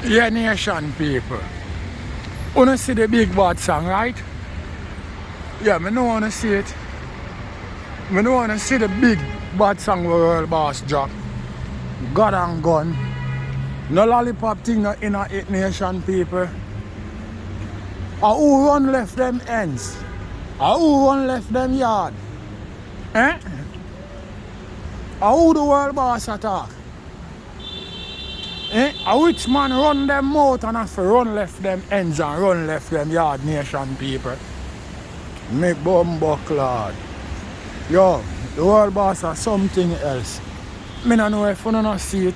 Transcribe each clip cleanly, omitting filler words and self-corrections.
Yeah, nation people. Wanna see the big bad song, right? Yeah, me no wanna see it. Me no wanna see the big bad song where World Boss drop. God and gun. No lollipop thing no inner it nation people. Who run left them ends? Who run left them yard? Eh? Who the World Boss attack? Eh? Which man run them mouth and have to run left them ends and run left them yard nation people? Me bumbo clad. Yo, the World Boss are something else. Me no know if you don't see it.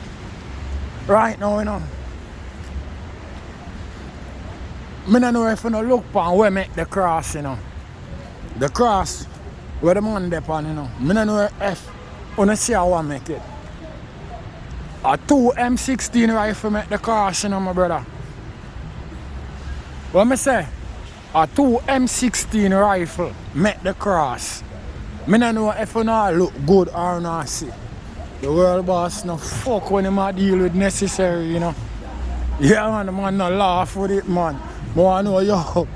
Right now, you know. Me no know if you don't look upon where make the cross, you know. The cross where the man depend, you know. Me no know if you don't see how I make it. A 2 M16 rifle make the cross, you know, my brother. What me say? A 2 M16 rifle make the cross. Me no know if you not look good or not see. The World Boss no fuck when him a deal with necessary, you know. Yeah man, the man no laugh with it, man. But I know yo,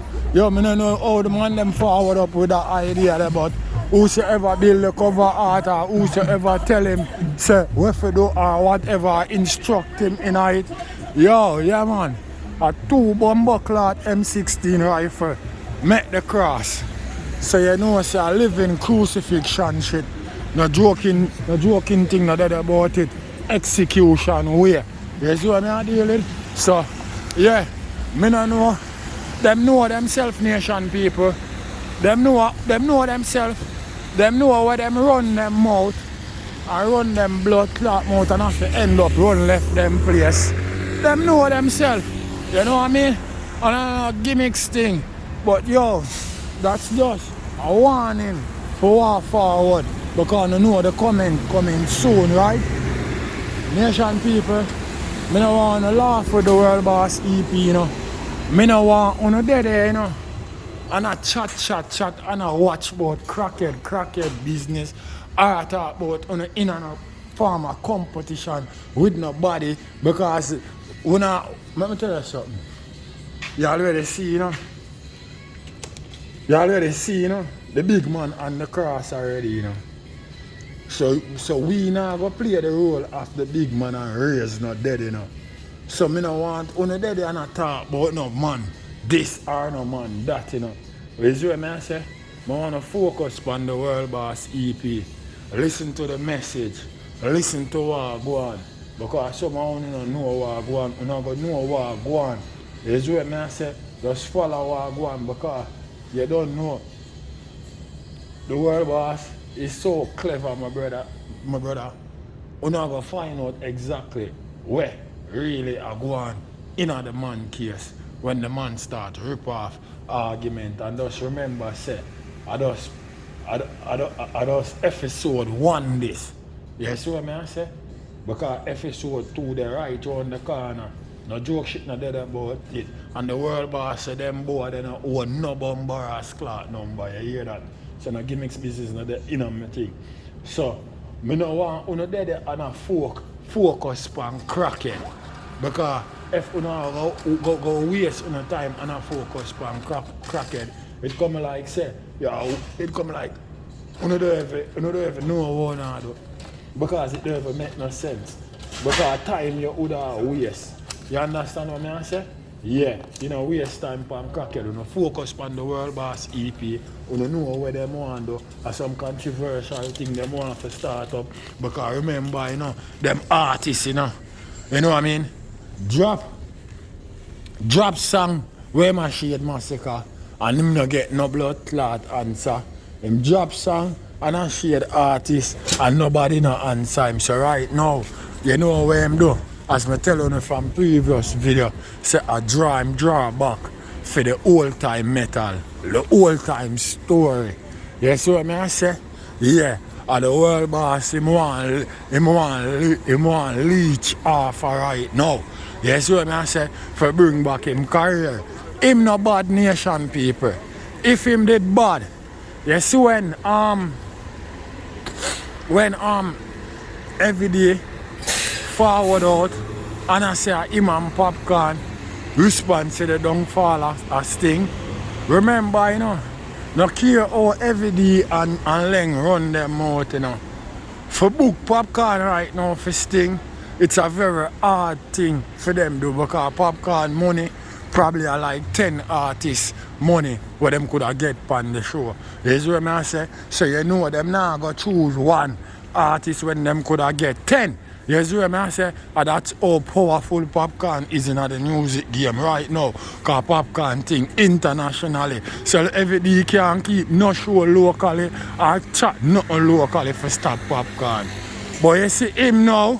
me no know how the man them forward up with that idea there, but whosoever build the cover art or whosoever tell him say what to do or whatever instruct him in it. Yo, yeah man. A 2 bomber cloth M16 rifle make the cross. So you know say a living crucifixion shit. No joking thing no dead about it. Execution way. You see what I deal with? So yeah, me no know. Them know themselves, nation people. Them know themselves. Them know where them run them mouth and run them blood clot mouth and have to end up run left them place. Them know themselves. You know what I mean? And a gimmicks thing. But yo, that's just a warning for walk forward. Because you know the comment coming soon, right? Nation people, me no want to laugh with the World Boss EP, you know. Me no want on dead there, you know. And a chat and a watch about crackhead business. I talk about on in and a form of competition with nobody. Because when let me tell you something. You already see, you know. You already see, you know, the big man on the cross already, you know. So we now go play the role of the big man and raise not dead, you know. So me no want on dead and not talk about no man this or no man that, you know. You see what I say? I want to focus on the World Boss EP. Listen to the message. Listen to what go on. Because some of you don't know what go on. You don't know what go on. You see what I say? Just follow what go on because you don't know. The World Boss is so clever, my brother. You're not going to find out exactly where really are going in the man case when the man start rip off argument. And just remember, say, I just episode 1 this. You see what I say? Because episode 2 the right around the corner. No joke shit no dead about it. And the World Boss say them boy they no own no bomber or clot number. You hear that? So no gimmicks business no the inner me thing. So me no want uno dead and a focus on cracking. Because if you go waste on time and a focus on crackhead, it come like say, yeah, it come like you don't ever know what to do. Because it don't ever make no sense. Because time you would waste. You understand what I say? Yeah, you know, waste time on crackhead. You know, focus on the World Boss EP. You know where they want to do. Or some controversial thing they want to start up. Because remember, you know, them artists, you know. You know what I mean? Drop song where my shade massacre and him no get no blood clot answer. Him drop song and a shade artist and nobody no answer him. So right now, you know what him do? As I tell you from previous video, say I draw back for the old time metal, the old time story. You see what I say? Yeah. And the World Boss, him want leech off right now. You see what I say? For bring back him career. Him no bad nation people. If him did bad, you see when every day forward out And I say him and Popcorn respond to the downfall of Sting. Remember, you know, no care how every day and Leng run them out, you know. For book Popcorn right now for Sting, it's a very hard thing for them to do because Popcorn money probably are like 10 artists money where them could have get on the show. That's what I say. So you know them now go choose one artist when them could have get 10. Yes, what I say, and that's how powerful Popcorn is in the music game right now. Because Popcorn thing internationally. So every day you can't keep no show locally or chat nothing locally for stop Popcorn. But you see him now,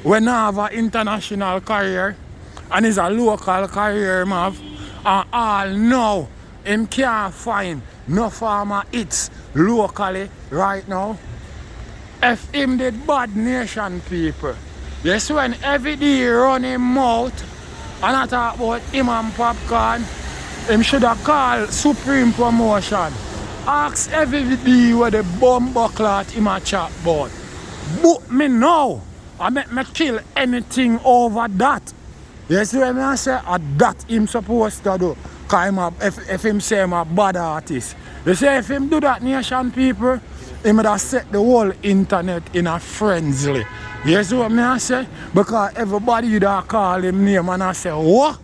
when he have an international career and he's a local career, man, and all now, him can't find no farmer hits locally right now. If him did bad nation people, yes, when every day he run him mouth and I talk about him and Popcorn, him should have called Supreme Promotion. Ask every day where the bomb buckler him a chat about. Book me now. I make me kill anything over that. Yes, when I say that him supposed to do. Cause if him say I'm a bad artist. You say if him do that nation people, he would have set the whole internet in a frenzy. Yes, what I say? Because everybody would have call him name and I say, what?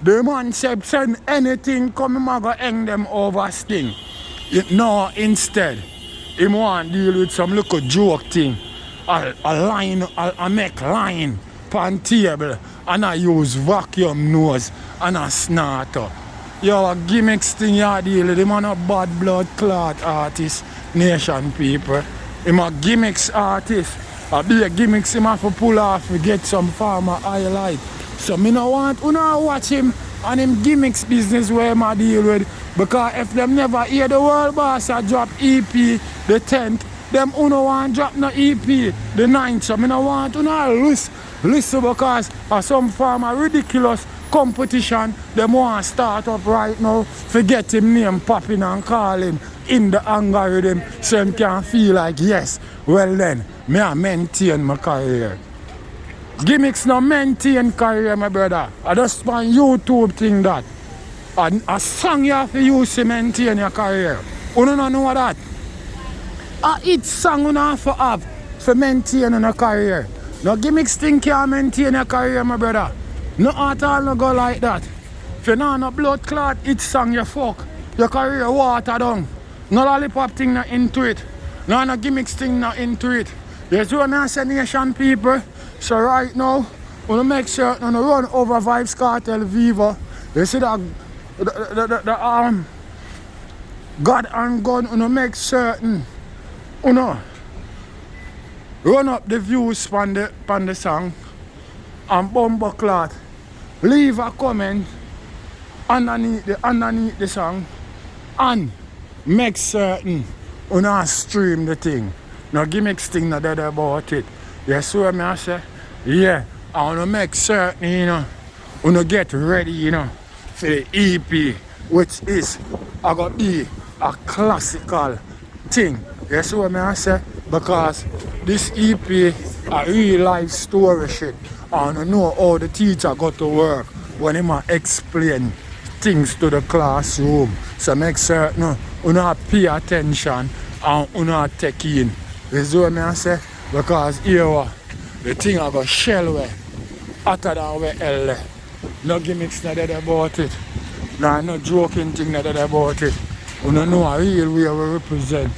The man said send anything come him go hang them over Sting. No, instead, him want deal with some little joke thing. A line, I make line pan table and I use vacuum nose and a snorter. Yo, a gimmicks thing you deal with. Him a bad blood clot artist, nation people. Him a gimmicks artist. A big gimmicks him have to pull off to get some farmer highlight. So me no want, watch him and him gimmicks business where him a deal with. Because if them never hear the world boss a drop EP the 10th, them want drop no EP the 9th. So me no want listen because of some farmer ridiculous competition them want start up right now. Forget him name popping and calling in the algorithm so him can feel like yes, well then, me I maintain my career. Gimmicks no maintain career, my brother. I just on YouTube thing that. A song you have to use to maintain your career. You don't know that. A hit song you have to have to maintain your career. No gimmicks thing can't maintain your career, my brother. No at all no go like that. If you know no blood clot hit song you fuck, your career water down. No lollipop thing not into it. No gimmicks thing not into it. There's one I say nation people. So right now, we want to make sure we run over Vybz Kartel Viva. You see that the God and gun, we make certain run up the views on the song and bumper clot. Leave a comment underneath the song and make certain we stream the thing. No gimmicks thing not dead about it. You see what I say? Yeah, I want to make certain, we get ready, for the EP, which is going to be a classical thing. You see what I say? Because this EP a real life story shit. I want to know how the teacher got to work when he explain things to the classroom. So make certain you pay attention and you take in. You see what I say? Because here the thing I got shell way hotter than where hell. No gimmicks not dead about it. No joking thing not dead about it. You don't know a real way we represent.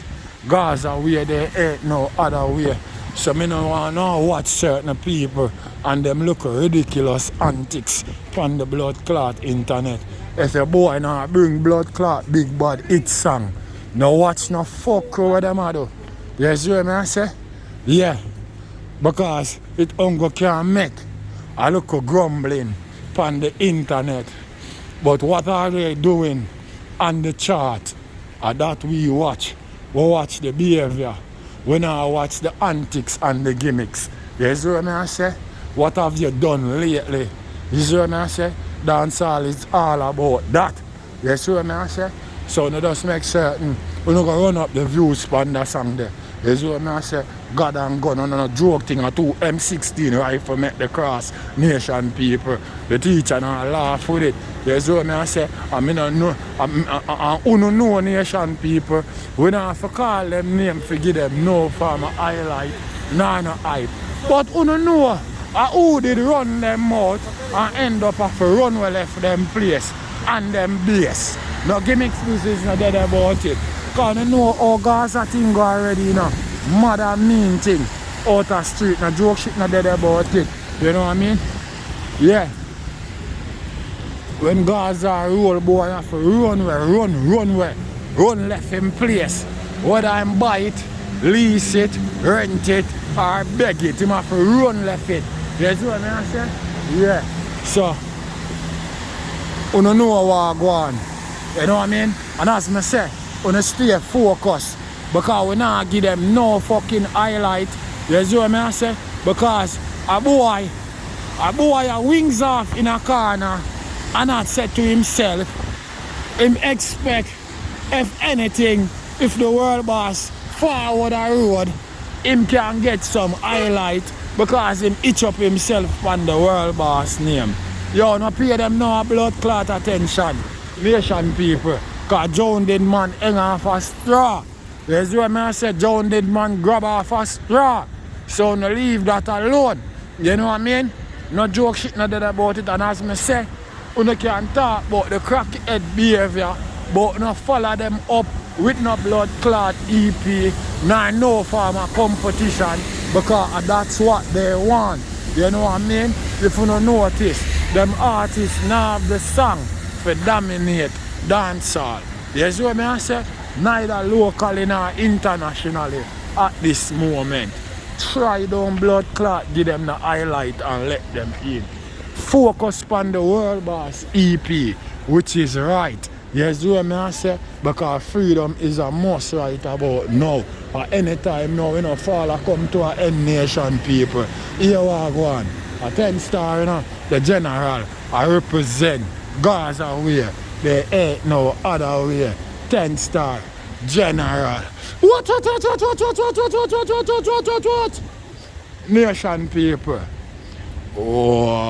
Gaza where they ain't no other way. So me no want to watch certain people and them look ridiculous antics on the blood clot internet. If a boy now bring blood clot big bad hit song, no watch no fuck what them a do. You see what I say? Yeah. Because it only can make a little grumbling on the internet. But what are they doing on the chart? That we watch. We watch the behavior. We now watch the antics and the gimmicks. You see what I say? What have you done lately? You see what I say? Dancehall is all about that. You see what I say? So we just make certain we don't go run up the views on that song there. You see what I say? God and gun, no joke thing, a 2 M16 rifle make the cross nation people. The teacher now laugh with it. There's what I say, I mean, uno know nation people, we don't have to call them name to give them no form of highlight, no hype. But uno know who did run them out and end up have to run well left them place and them base. No give me excuses no dead about it. Because you know how Gaza thing go already, you know. Mad and mean thing. Out of street, no joke shit no dead about it. You know what I mean? Yeah. When Gaza roll, boy, you have to run where, run left in place. Whether I'm buy it, lease it, rent it, or beg it, you have to run left it. You see what I say? Yeah. So, you don't know what go on. You know what I mean? And as I say, you stay focused. Because we not give them no fucking highlight. You see what I say? Because a boy wings off in a corner and not said to himself, him expect, if anything, if the world boss forward the road, him can get some highlight because him itch up himself on the world boss name. Yo, no pay them no blood clot attention, nation people. Because John did man hang off a straw. You see what I say? John did man grab off a straw. So no leave that alone. You know what I mean? No joke shit no dead about it. And as I say, you can talk about the crackhead behavior, but no follow them up with no blood clot EP, no form of competition, because that's what they want. You know what I mean? If you don't notice, them artists now have the song for dominate dancehall. You see what I say? Neither locally nor internationally at this moment. Try down blood clot, give them the highlight and let them in. Focus on the World Boss EP, which is right. You see what I say? Because freedom is a must right about now. At any time now, you know, fall come to a end nation people. Here we go on. A 10 star, you know, the general, I represent Gaza way. There ain't no other way. 10 star general. What? Nation people. Oh.